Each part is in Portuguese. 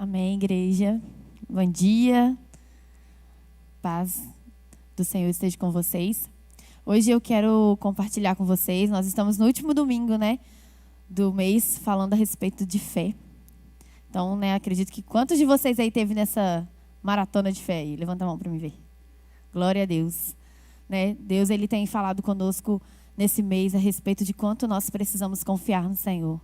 Amém, igreja. Bom dia. Paz do Senhor esteja com vocês. Hoje eu quero compartilhar com vocês. Nós estamos no último domingo, do mês, falando a respeito de fé. Então, acredito que quantos de vocês aí teve nessa maratona de fé aí? Levanta a mão para me ver. Glória a Deus. Deus, ele tem falado conosco nesse mês a respeito de quanto nós precisamos confiar no Senhor.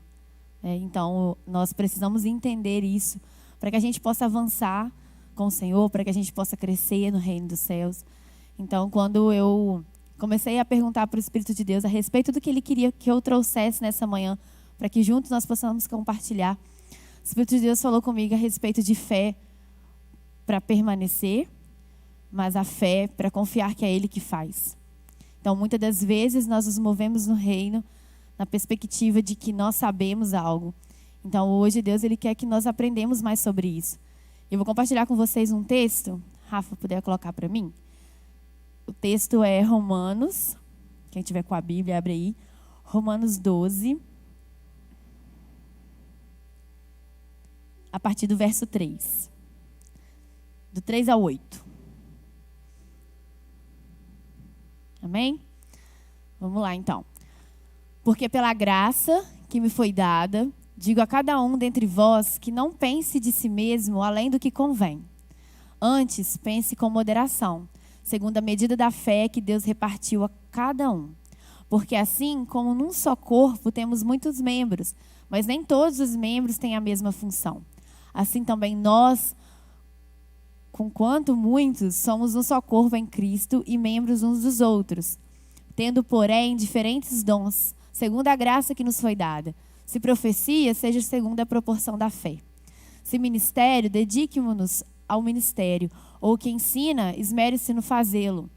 Então, nós precisamos entender isso para que a gente possa avançar com o Senhor, para que a gente possa crescer no reino dos céus. Então, quando eu comecei a perguntar para o Espírito de Deus a respeito do que Ele queria que eu trouxesse nessa manhã, para que juntos nós possamos compartilhar, o Espírito de Deus falou comigo a respeito de fé para permanecer, mas a fé para confiar que é Ele que faz. Então, muitas das vezes nós nos movemos no reino na perspectiva de que nós sabemos algo. Então, hoje, Deus ele quer que nós aprendamos mais sobre isso. Eu vou compartilhar com vocês um texto. Rafa, puder colocar para mim? O texto é Romanos. Quem tiver com a Bíblia, abre aí. Romanos 12. A partir do verso 3. Do 3 ao 8. Amém? Vamos lá, então. Porque pela graça que me foi dada, digo a cada um dentre vós que não pense de si mesmo além do que convém. Antes, pense com moderação, segundo a medida da fé que Deus repartiu a cada um. Porque assim como num só corpo temos muitos membros, mas nem todos os membros têm a mesma função. Assim também nós, conquanto muitos, somos um só corpo em Cristo e membros uns dos outros, tendo, porém, diferentes dons, segundo a graça que nos foi dada. Se profecia, seja segundo a proporção da fé. Se ministério, dediquemo-nos ao ministério. Ou que ensina, esmere-se no fazê-lo.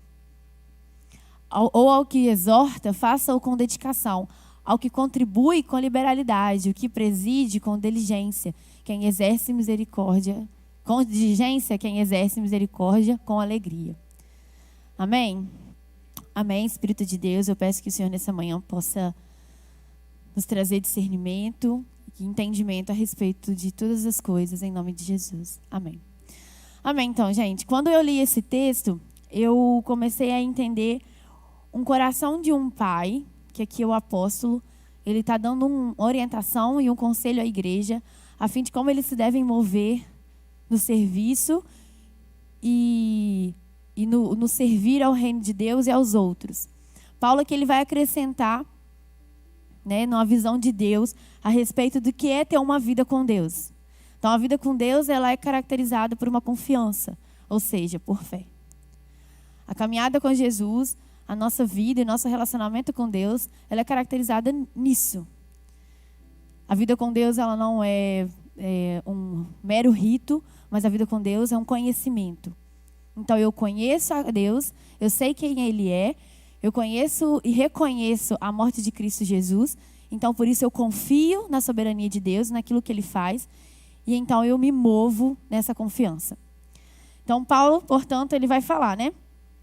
Ou ao que exorta, faça-o com dedicação. Ao que contribui, com liberalidade. O que preside, com diligência. Quem exerce misericórdia, com diligência, quem exerce misericórdia, com alegria. Amém? Amém, Espírito de Deus. Eu peço que o Senhor nessa manhã possa nos trazer discernimento e entendimento a respeito de todas as coisas, em nome de Jesus. Amém. Amém, então, gente. Quando eu li esse texto, eu comecei a entender um coração de um pai, que aqui é o apóstolo, ele está dando uma orientação e um conselho à igreja, a fim de como eles se devem mover no serviço e no servir ao reino de Deus e aos outros. Paulo aqui ele vai acrescentar numa visão de Deus, a respeito do que é ter uma vida com Deus. Então, a vida com Deus ela é caracterizada por uma confiança, ou seja, por fé. A caminhada com Jesus, a nossa vida e nosso relacionamento com Deus, ela é caracterizada nisso. A vida com Deus ela não é um mero rito, mas a vida com Deus é um conhecimento. Então, eu conheço a Deus, eu sei quem Ele é, eu conheço e reconheço a morte de Cristo Jesus. Então, por isso, eu confio na soberania de Deus, naquilo que Ele faz. E então, eu me movo nessa confiança. Então, Paulo, portanto, ele vai falar,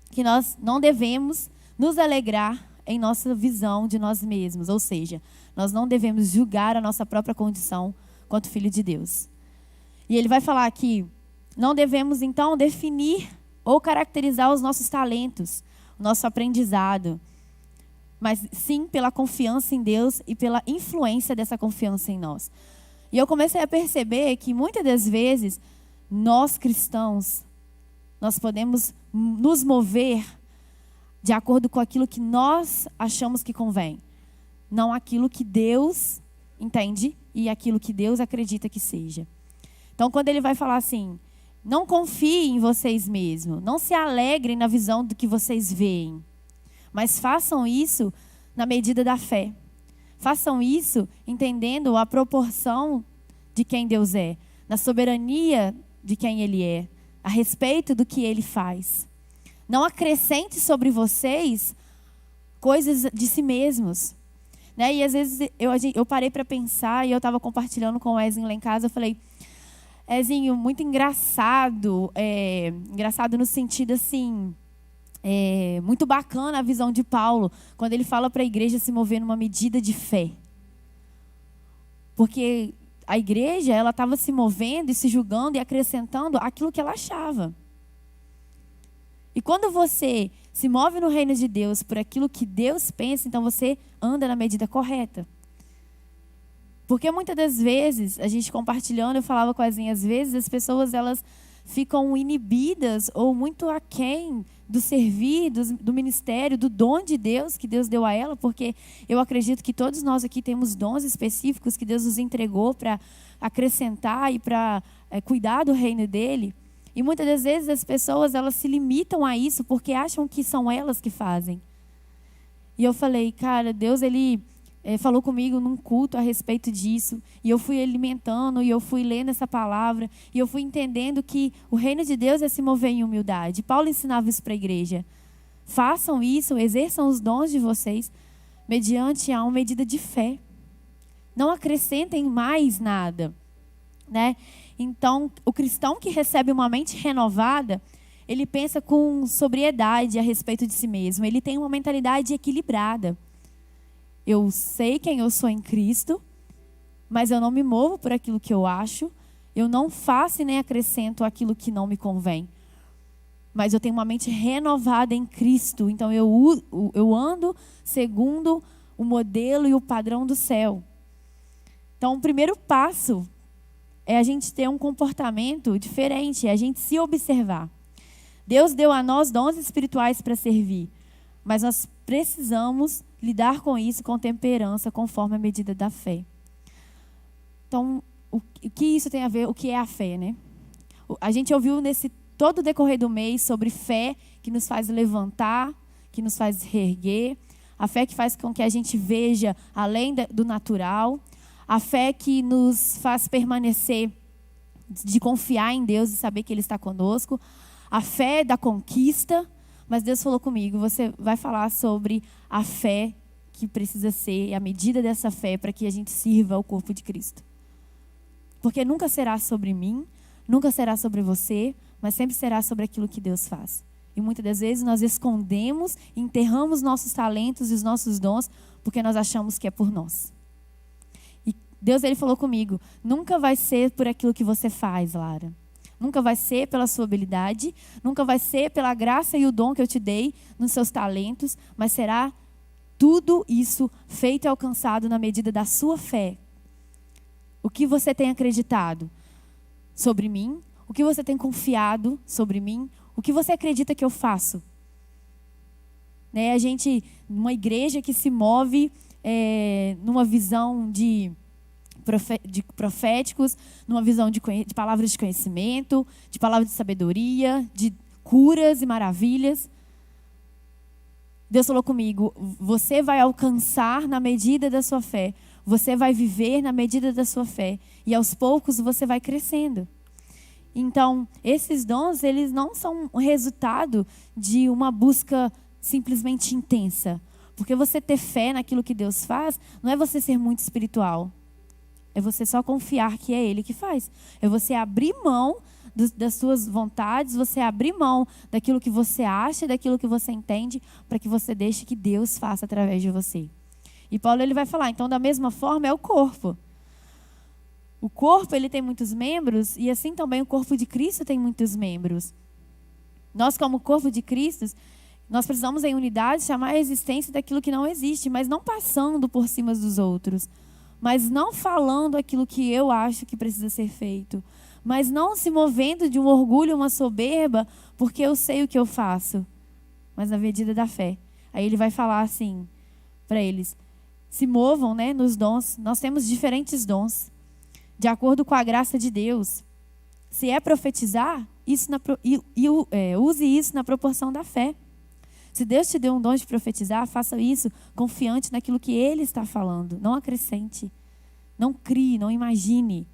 que nós não devemos nos alegrar em nossa visão de nós mesmos. Ou seja, nós não devemos julgar a nossa própria condição quanto filho de Deus. E ele vai falar que não devemos, então, definir ou caracterizar os nossos talentos, o nosso aprendizado, mas sim pela confiança em Deus e pela influência dessa confiança em nós. E eu comecei a perceber que muitas das vezes nós cristãos, nós podemos nos mover de acordo com aquilo que nós achamos que convém, não aquilo que Deus entende e aquilo que Deus acredita que seja. Então, quando ele vai falar assim, não confiem em vocês mesmos. Não se alegrem na visão do que vocês veem. Mas façam isso na medida da fé. Façam isso entendendo a proporção de quem Deus é. Na soberania de quem Ele é. A respeito do que Ele faz. Não acrescente sobre vocês coisas de si mesmos. E às vezes eu parei para pensar e eu estava compartilhando com o Wesley lá em casa. Eu falei... Ezinho, muito engraçado, engraçado no sentido assim, muito bacana a visão de Paulo, quando ele fala para a igreja se mover numa medida de fé. Porque a igreja, ela estava se movendo e se julgando e acrescentando aquilo que ela achava. E quando você se move no reino de Deus por aquilo que Deus pensa, então você anda na medida correta. Porque muitas das vezes, a gente compartilhando, eu falava com as minhas vezes, as pessoas elas ficam inibidas ou muito aquém do servir, do ministério, do dom de Deus que Deus deu a ela, porque eu acredito que todos nós aqui temos dons específicos que Deus nos entregou para acrescentar e para cuidar do reino dele. E muitas das vezes as pessoas elas se limitam a isso porque acham que são elas que fazem. E eu falei, cara, Deus ele falou comigo num culto a respeito disso, e eu fui alimentando, e eu fui lendo essa palavra, e eu fui entendendo que o reino de Deus é se mover em humildade. Paulo ensinava isso para a igreja. Façam isso, exerçam os dons de vocês, mediante a uma medida de fé. Não acrescentem mais nada, né? Então, o cristão que recebe uma mente renovada, ele pensa com sobriedade a respeito de si mesmo. Ele tem uma mentalidade equilibrada. Eu sei quem eu sou em Cristo, mas eu não me movo por aquilo que eu acho. Eu não faço e nem acrescento aquilo que não me convém. Mas eu tenho uma mente renovada em Cristo. Então eu ando segundo o modelo e o padrão do céu. Então o primeiro passo é a gente ter um comportamento diferente, é a gente se observar. Deus deu a nós dons espirituais para servir, mas nós precisamos lidar com isso com temperança, conforme a medida da fé. Então, o que isso tem a ver? O que é a fé, né? A gente ouviu nesse todo o decorrer do mês sobre fé que nos faz levantar, que nos faz reerguer, a fé que faz com que a gente veja além do natural, a fé que nos faz permanecer, de confiar em Deus e saber que Ele está conosco, a fé da conquista. Mas Deus falou comigo, você vai falar sobre a fé que precisa ser, a medida dessa fé para que a gente sirva ao corpo de Cristo. Porque nunca será sobre mim, nunca será sobre você, mas sempre será sobre aquilo que Deus faz. E muitas das vezes nós escondemos, enterramos nossos talentos e os nossos dons, porque nós achamos que é por nós. E Deus ele falou comigo, nunca vai ser por aquilo que você faz, Lara. Nunca vai ser pela sua habilidade, nunca vai ser pela graça e o dom que eu te dei nos seus talentos, mas será tudo isso feito e alcançado na medida da sua fé. O que você tem acreditado sobre mim, o que você tem confiado sobre mim, o que você acredita que eu faço. Né? A gente, uma igreja que se move numa visão de proféticos, numa visão de palavras de conhecimento, de palavras de sabedoria, de curas e maravilhas. Deus falou comigo, você vai alcançar na medida da sua fé, você vai viver na medida da sua fé, e aos poucos você vai crescendo. Então, esses dons, eles não são o resultado de uma busca simplesmente intensa, porque você ter fé naquilo que Deus faz, não é você ser muito espiritual. É você só confiar que é Ele que faz. É você abrir mão das suas vontades, você abrir mão daquilo que você acha, daquilo que você entende, para que você deixe que Deus faça através de você. E Paulo ele vai falar, então da mesma forma é o corpo. O corpo ele tem muitos membros e assim também o corpo de Cristo tem muitos membros. Nós como corpo de Cristo, nós precisamos em unidade chamar a existência daquilo que não existe, mas não passando por cima dos outros. Mas não falando aquilo que eu acho que precisa ser feito. Mas não se movendo de um orgulho, uma soberba, porque eu sei o que eu faço. Mas na medida da fé. Aí ele vai falar assim para eles. Se movam, né, nos dons. Nós temos diferentes dons. De acordo com a graça de Deus. Se é profetizar, use isso na proporção da fé. Se Deus te deu um dom de profetizar, faça isso confiante naquilo que Ele está falando. Não acrescente. Não crie, não imagine.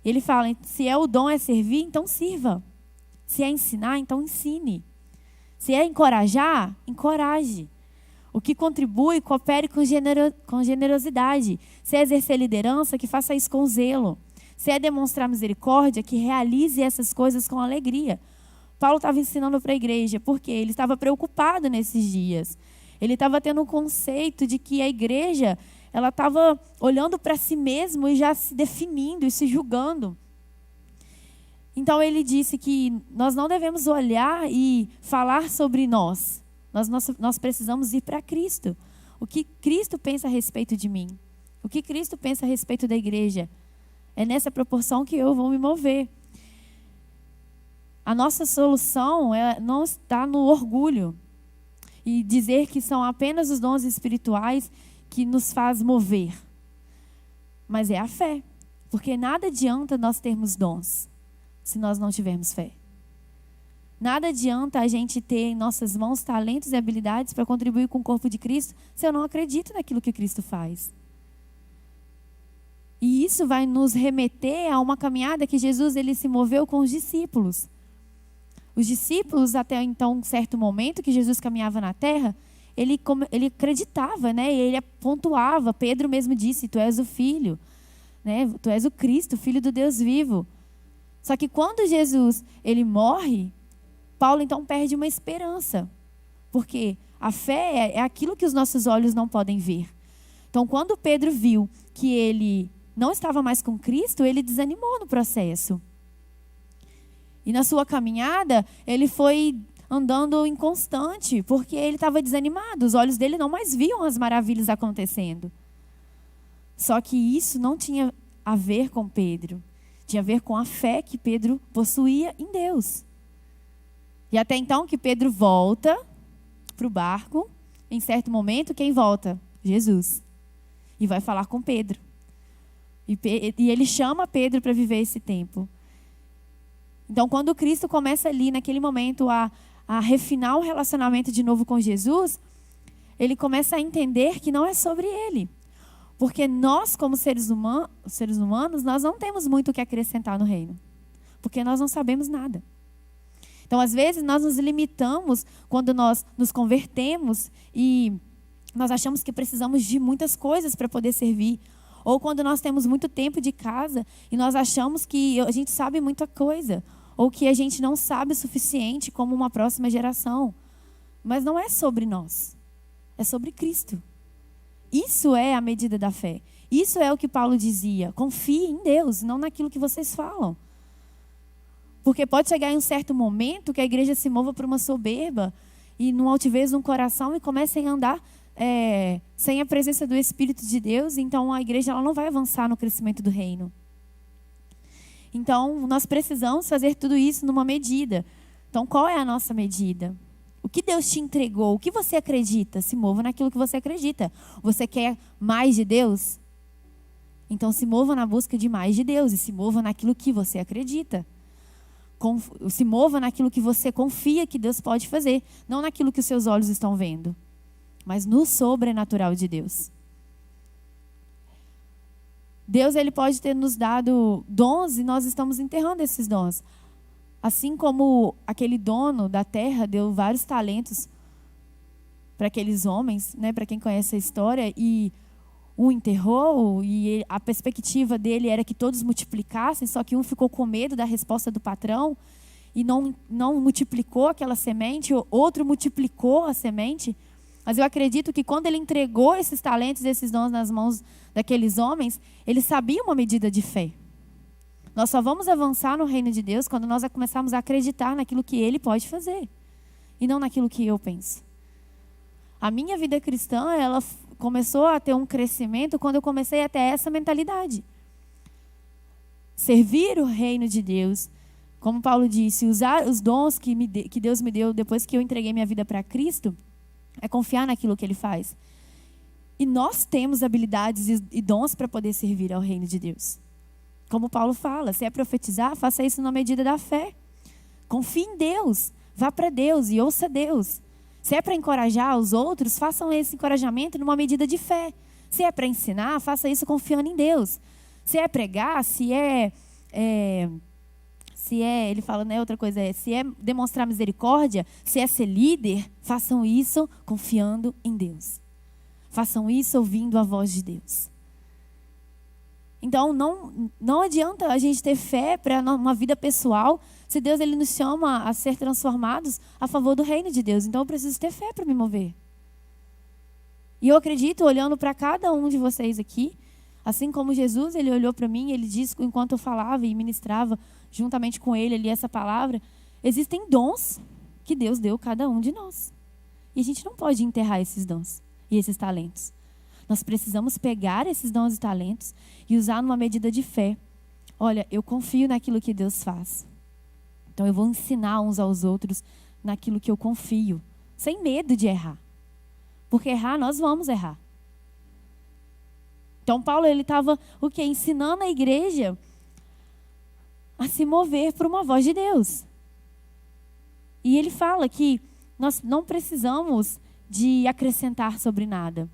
Ele fala, se é o dom é servir, então sirva. Se é ensinar, então ensine. Se é encorajar, encoraje. O que contribui, coopere com generosidade. Se é exercer liderança, que faça isso com zelo. Se é demonstrar misericórdia, que realize essas coisas com alegria. Paulo estava ensinando para a igreja, porque ele estava preocupado nesses dias. Ele estava tendo um conceito de que a igreja ela estava olhando para si mesma e já se definindo e se julgando. Então ele disse que nós não devemos olhar e falar sobre nós. Nós precisamos ir para Cristo. O que Cristo pensa a respeito de mim? O que Cristo pensa a respeito da igreja? É nessa proporção que eu vou me mover. A nossa solução não está no orgulho e dizer que são apenas os dons espirituais que nos faz mover. Mas é a fé. Porque nada adianta nós termos dons se nós não tivermos fé. Nada adianta a gente ter em nossas mãos talentos e habilidades para contribuir com o corpo de Cristo se eu não acredito naquilo que Cristo faz. E isso vai nos remeter a uma caminhada que Jesus ele se moveu com os discípulos. Os discípulos, até então, um certo momento que Jesus caminhava na terra, ele acreditava, né? Ele pontuava. Pedro mesmo disse, tu és o Filho, né? Tu és o Cristo, Filho do Deus vivo. Só que quando Jesus ele morre, Paulo então perde uma esperança. Porque a fé é aquilo que os nossos olhos não podem ver. Então, quando Pedro viu que ele não estava mais com Cristo, ele desanimou no processo. E na sua caminhada, ele foi andando inconstante, porque ele estava desanimado. Os olhos dele não mais viam as maravilhas acontecendo. Só que isso não tinha a ver com Pedro. Tinha a ver com a fé que Pedro possuía em Deus. E até então que Pedro volta para o barco, em certo momento, quem volta? Jesus. E vai falar com Pedro. E ele chama Pedro para viver esse tempo. Então, quando Cristo começa ali, naquele momento, a refinar o relacionamento de novo com Jesus, ele começa a entender que não é sobre ele. Porque nós, como seres humanos, nós não temos muito o que acrescentar no reino. Porque nós não sabemos nada. Então, às vezes, nós nos limitamos quando nós nos convertemos e nós achamos que precisamos de muitas coisas para poder servir. Ou quando nós temos muito tempo de casa e nós achamos que a gente sabe muita coisa. Ou que a gente não sabe o suficiente como uma próxima geração. Mas não é sobre nós. É sobre Cristo. Isso é a medida da fé. Isso é o que Paulo dizia. Confie em Deus, não naquilo que vocês falam. Porque pode chegar em um certo momento que a igreja se mova por uma soberba e numa altivez no coração e comecem a andar sem a presença do Espírito de Deus. Então a igreja ela não vai avançar no crescimento do reino. Então nós precisamos fazer tudo isso numa medida. Então qual é a nossa medida? O que Deus te entregou? O que você acredita? Se mova naquilo que você acredita. Você quer mais de Deus? Então se mova na busca de mais de Deus e se mova naquilo que você acredita. Se mova naquilo que você confia que Deus pode fazer, não naquilo que os seus olhos estão vendo, mas no sobrenatural de Deus. Deus ele pode ter nos dado dons e nós estamos enterrando esses dons. Assim como aquele dono da terra deu vários talentos para aqueles homens, né, para quem conhece a história, e o enterrou, e a perspectiva dele era que todos multiplicassem, só que um ficou com medo da resposta do patrão e não multiplicou aquela semente, o outro multiplicou a semente. Mas eu acredito que quando ele entregou esses talentos, esses dons nas mãos daqueles homens, ele sabia uma medida de fé. Nós só vamos avançar no reino de Deus quando nós começarmos a acreditar naquilo que Ele pode fazer e não naquilo que eu penso. A minha vida cristã, ela começou a ter um crescimento quando eu comecei a ter essa mentalidade. Servir o reino de Deus, como Paulo disse, usar os dons que Deus me deu depois que eu entreguei minha vida para Cristo, é confiar naquilo que Ele faz. E nós temos habilidades e dons para poder servir ao reino de Deus. Como Paulo fala, se é profetizar, faça isso na medida da fé. Confie em Deus, vá para Deus e ouça Deus. Se é para encorajar os outros, façam esse encorajamento numa medida de fé. Se é para ensinar, faça isso confiando em Deus. Se é pregar, ele fala, né, outra coisa se é demonstrar misericórdia, se é ser líder, façam isso confiando em Deus. Façam isso ouvindo a voz de Deus. Então, não adianta a gente ter fé para uma vida pessoal, se Deus ele nos chama a ser transformados a favor do reino de Deus. Então, eu preciso ter fé para me mover. E eu acredito, olhando para cada um de vocês aqui, assim como Jesus, ele olhou para mim, ele disse, enquanto eu falava e ministrava juntamente com ele ali essa palavra, existem dons que Deus deu a cada um de nós. E a gente não pode enterrar esses dons e esses talentos. Nós precisamos pegar esses dons e talentos e usar numa medida de fé. Olha, eu confio naquilo que Deus faz. Então eu vou ensinar uns aos outros naquilo que eu confio, sem medo de errar. Porque errar, nós vamos errar. Então Paulo, ele estava ensinando a igreja a se mover por uma voz de Deus. E ele fala que nós não precisamos de acrescentar sobre nada.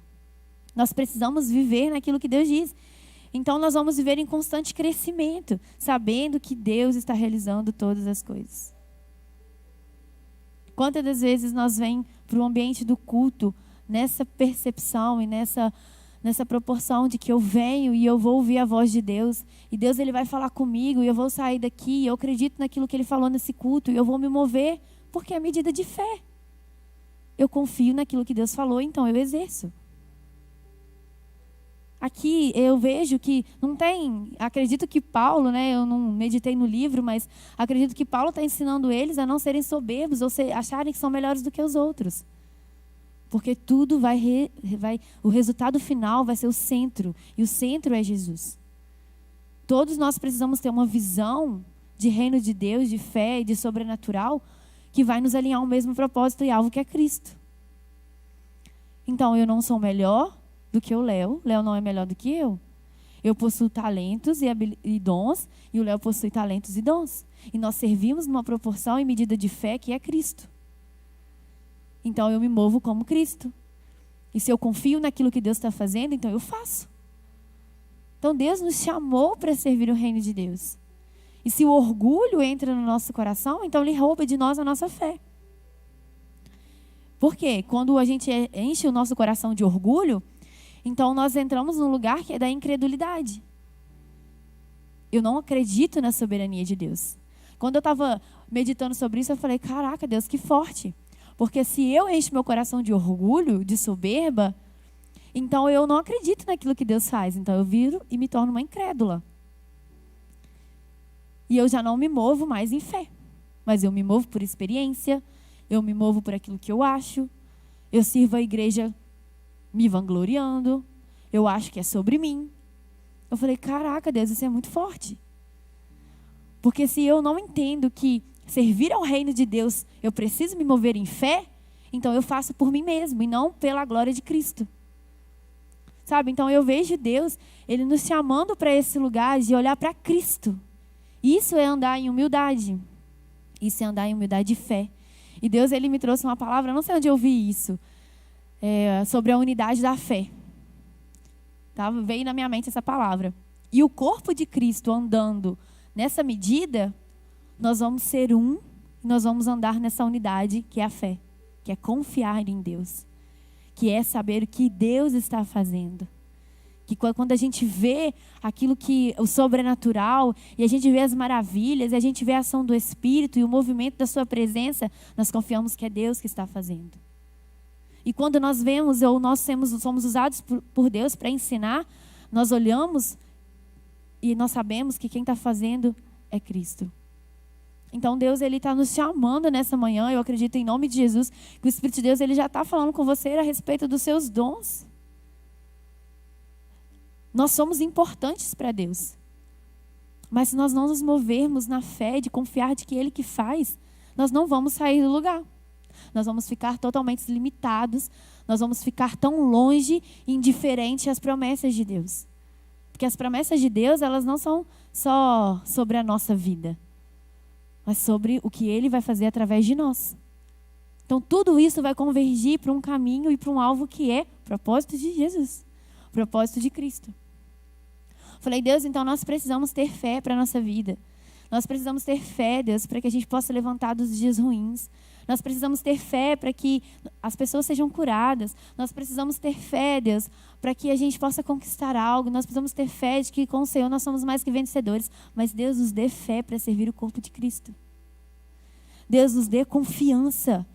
Nós precisamos viver naquilo que Deus diz. Então nós vamos viver em constante crescimento, sabendo que Deus está realizando todas as coisas. Quantas das vezes nós vem para o ambiente do culto nessa percepção e nessa proporção de que eu venho e eu vou ouvir a voz de Deus, e Deus, ele vai falar comigo, e eu vou sair daqui, e eu acredito naquilo que ele falou nesse culto, e eu vou me mover, porque é medida de fé. Eu confio naquilo que Deus falou, então eu exerço. Aqui eu vejo que não tem, acredito que Paulo, eu não meditei no livro, mas acredito que Paulo está ensinando eles a não serem soberbos ou acharem que são melhores do que os outros. Porque tudo o resultado final vai ser o centro, e o centro é Jesus. Todos nós precisamos ter uma visão de reino de Deus, de fé e de sobrenatural, que vai nos alinhar ao mesmo propósito e alvo que é Cristo. Então eu não sou melhor do que o Léo não é melhor do que eu. Eu possuo talentos e dons, e o Léo possui talentos e dons. E nós servimos numa proporção e medida de fé que é Cristo. Então eu me movo como Cristo. E se eu confio naquilo que Deus está fazendo, então eu faço. Então Deus nos chamou para servir o reino de Deus. E se o orgulho entra no nosso coração, então ele rouba de nós a nossa fé. Por quê? Quando a gente enche o nosso coração de orgulho, então nós entramos num lugar que é da incredulidade. Eu não acredito na soberania de Deus. Quando eu estava meditando sobre isso, eu falei, caraca, Deus, que forte. Porque se eu encho meu coração de orgulho, de soberba, então eu não acredito naquilo que Deus faz. Então eu viro e me torno uma incrédula. E eu já não me movo mais em fé. Mas eu me movo por experiência, eu me movo por aquilo que eu acho, eu sirvo a igreja me vangloriando, eu acho que é sobre mim. Eu falei, caraca, Deus, isso é muito forte. Porque se eu não entendo que servir ao reino de Deus, eu preciso me mover em fé, então eu faço por mim mesmo e não pela glória de Cristo. Sabe? Então eu vejo Deus, ele nos chamando para esse lugar de olhar para Cristo. Isso é andar em humildade. Isso é andar em humildade de fé. E Deus, ele me trouxe uma palavra, não sei onde eu vi isso, sobre a unidade da fé. Veio na minha mente essa palavra. E o corpo de Cristo andando nessa medida, nós vamos ser um, e nós vamos andar nessa unidade que é a fé, que é confiar em Deus, que é saber o que Deus está fazendo. Que quando a gente vê aquilo que o sobrenatural, e a gente vê as maravilhas, e a gente vê a ação do Espírito e o movimento da sua presença, nós confiamos que é Deus que está fazendo. E quando nós vemos, ou nós somos usados por Deus para ensinar, nós olhamos e nós sabemos que quem está fazendo é Cristo. Então Deus, ele está nos chamando nessa manhã, eu acredito em nome de Jesus, que o Espírito de Deus, ele já está falando com você a respeito dos seus dons. Nós somos importantes para Deus. Mas se nós não nos movermos na fé de confiar de que Ele que faz, nós não vamos sair do lugar. Nós vamos ficar totalmente limitados, nós vamos ficar tão longe e indiferente às promessas de Deus. Porque as promessas de Deus, elas não são só sobre a nossa vida, mas sobre o que Ele vai fazer através de nós. Então tudo isso vai convergir para um caminho e para um alvo que é o propósito de Jesus, o propósito de Cristo. Falei, Deus, então nós precisamos ter fé para a nossa vida. Nós precisamos ter fé, Deus, para que a gente possa levantar dos dias ruins. Nós precisamos ter fé para que as pessoas sejam curadas. Nós precisamos ter fé, Deus, para que a gente possa conquistar algo. Nós precisamos ter fé de que com o Senhor nós somos mais que vencedores. Mas Deus nos dê fé para servir o corpo de Cristo. Deus nos dê confiança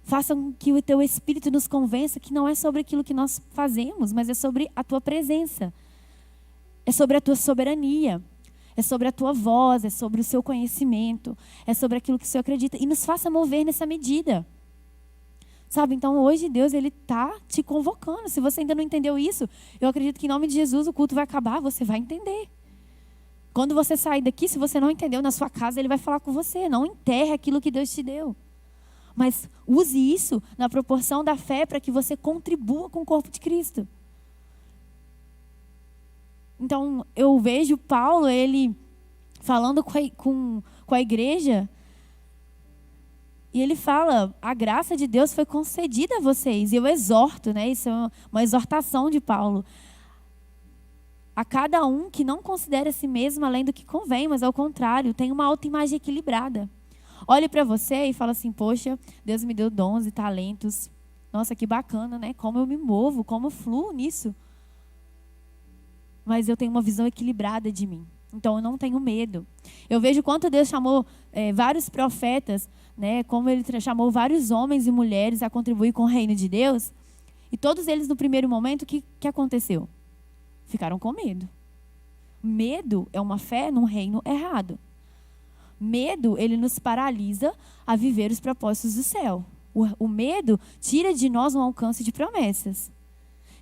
Faça com que o teu Espírito nos convença que não é sobre aquilo que nós fazemos, mas é sobre a tua presença. É sobre a tua soberania. É sobre a tua voz, é sobre o seu conhecimento. É sobre aquilo que o Senhor acredita. E nos faça mover nessa medida. Sabe, então hoje Deus ele está te convocando. Se você ainda não entendeu isso, eu acredito que em nome de Jesus o culto vai acabar, você vai entender. Quando você sair daqui, se você não entendeu, na sua casa ele vai falar com você. Não enterre aquilo que Deus te deu. Mas use isso na proporção da fé para que você contribua com o corpo de Cristo. Então, eu vejo Paulo, ele falando com a igreja, e ele fala, a graça de Deus foi concedida a vocês. E eu exorto, né? Isso é uma exortação de Paulo. A cada um que não considere a si mesmo além do que convém, mas ao contrário, tem uma autoimagem equilibrada. Olhe para você e fala assim, poxa, Deus me deu dons e talentos. Nossa, que bacana, né? Como eu me movo, como eu fluo nisso. Mas eu tenho uma visão equilibrada de mim. Então, eu não tenho medo. Eu vejo quanto Deus chamou vários profetas, né? Como Ele chamou vários homens e mulheres a contribuir com o reino de Deus. E todos eles, no primeiro momento, o que aconteceu? Ficaram com medo. Medo é uma fé num reino errado. Medo, ele nos paralisa a viver os propósitos do céu. O medo tira de nós um alcance de promessas.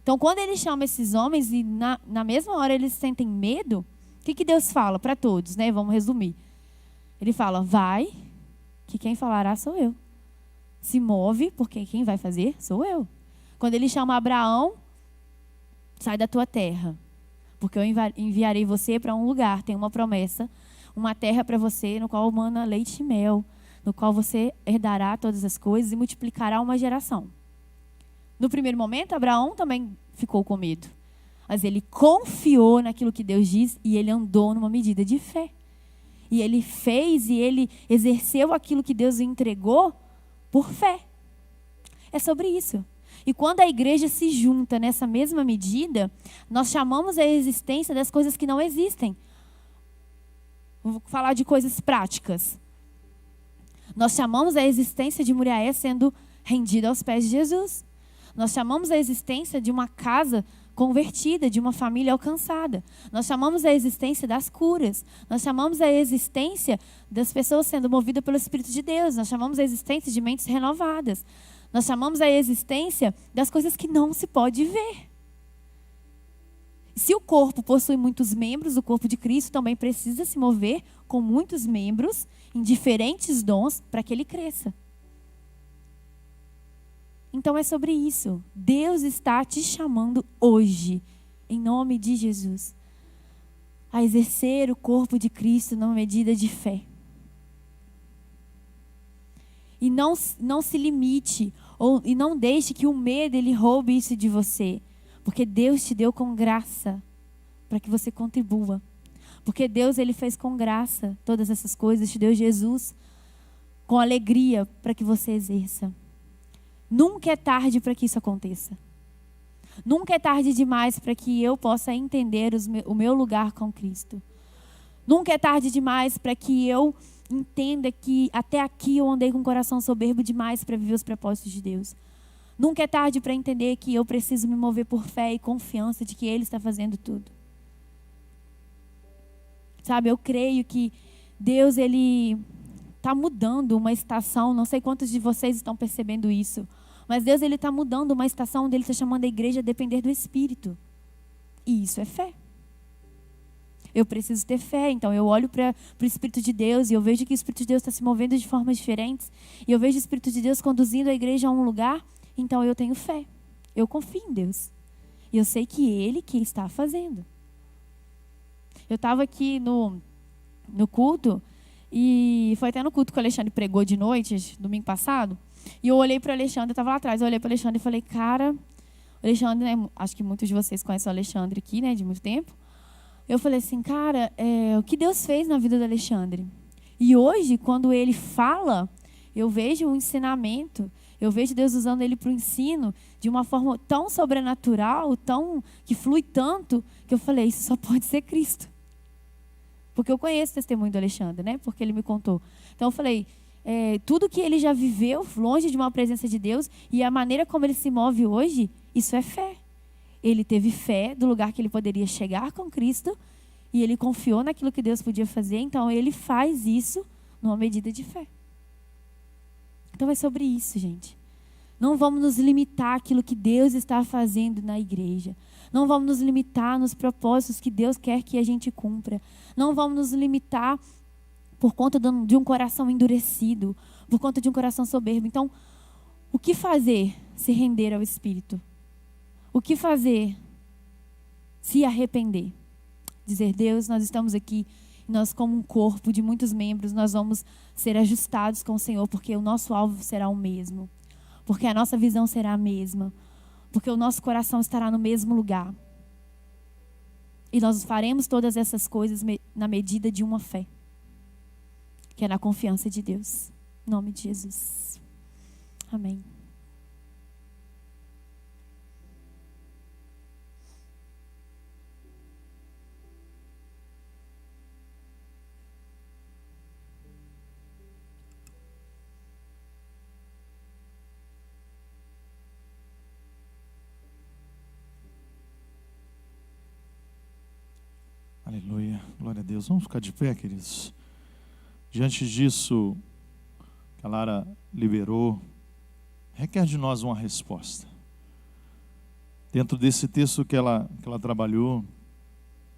Então, quando ele chama esses homens e na mesma hora eles sentem medo, o que Deus fala para todos, né? Vamos resumir. Ele fala, vai, que quem falará sou eu. Se move, porque quem vai fazer sou eu. Quando ele chama Abraão, sai da tua terra, porque eu enviarei você para um lugar, tem uma promessa, uma terra para você, no qual mana leite e mel, no qual você herdará todas as coisas e multiplicará uma geração. No primeiro momento, Abraão também ficou com medo. Mas ele confiou naquilo que Deus diz e ele andou numa medida de fé. E ele fez e ele exerceu aquilo que Deus lhe entregou por fé. É sobre isso. E quando a igreja se junta nessa mesma medida, nós chamamos a existência das coisas que não existem. Vou falar de coisas práticas. Nós chamamos a existência de Muriaé sendo rendida aos pés de Jesus. Nós chamamos a existência de uma casa convertida, de uma família alcançada. Nós chamamos a existência das curas. Nós chamamos a existência das pessoas sendo movidas pelo Espírito de Deus. Nós chamamos a existência de mentes renovadas. Nós chamamos a existência das coisas que não se pode ver. Se o corpo possui muitos membros, o corpo de Cristo também precisa se mover com muitos membros em diferentes dons para que ele cresça. Então é sobre isso. Deus está te chamando hoje, em nome de Jesus, a exercer o corpo de Cristo numa medida de fé. E não se limite, e não deixe que o medo ele roube isso de você. Porque Deus te deu com graça para que você contribua. Porque Deus ele fez com graça todas essas coisas, te deu Jesus com alegria para que você exerça. Nunca é tarde para que isso aconteça. Nunca é tarde demais para que eu possa entender o meu lugar com Cristo. Nunca é tarde demais para que eu entenda que até aqui eu andei com o coração soberbo demais para viver os propósitos de Deus. Nunca é tarde para entender que eu preciso me mover por fé e confiança de que Ele está fazendo tudo. Sabe, eu creio que Deus, Ele está mudando uma estação. Não sei quantos de vocês estão percebendo isso. Mas Deus, Ele está mudando uma estação onde Ele está chamando a igreja a depender do Espírito. E isso é fé. Eu preciso ter fé. Então eu olho para o Espírito de Deus e eu vejo que o Espírito de Deus está se movendo de formas diferentes. E eu vejo o Espírito de Deus conduzindo a igreja a um lugar. Então eu tenho fé. Eu confio em Deus. E eu sei que Ele que está fazendo. Eu estava aqui no culto. E foi até no culto que o Alexandre pregou de noite, domingo passado. E eu olhei para o Alexandre, eu estava lá atrás. Eu olhei para o Alexandre e falei, cara... O Alexandre, né, acho que muitos de vocês conhecem o Alexandre aqui, né, de muito tempo. Eu falei assim, cara, o que Deus fez na vida do Alexandre? E hoje, quando ele fala, eu vejo um ensinamento, eu vejo Deus usando ele para o ensino de uma forma tão sobrenatural, que flui tanto, que eu falei, isso só pode ser Cristo. Porque eu conheço o testemunho do Alexandre, né? Porque ele me contou. Então eu falei, tudo que ele já viveu longe de uma presença de Deus e a maneira como ele se move hoje, isso é fé. Ele teve fé do lugar que ele poderia chegar com Cristo e ele confiou naquilo que Deus podia fazer, então ele faz isso numa medida de fé. Então é sobre isso, gente. Não vamos nos limitar àquilo que Deus está fazendo na igreja. Não vamos nos limitar nos propósitos que Deus quer que a gente cumpra. Não vamos nos limitar por conta de um coração endurecido, por conta de um coração soberbo. Então, o que fazer? Se render ao Espírito. O que fazer? Se arrepender. Dizer, Deus, nós estamos aqui, nós como um corpo de muitos membros, nós vamos ser ajustados com o Senhor, porque o nosso alvo será o mesmo. Porque a nossa visão será a mesma. Porque o nosso coração estará no mesmo lugar. E nós faremos todas essas coisas na medida de uma fé. Que é na confiança de Deus. Em nome de Jesus. Amém. Aleluia, glória a Deus. Vamos ficar de pé, queridos. Diante disso que a Lara liberou, requer de nós uma resposta. Dentro desse texto que ela trabalhou,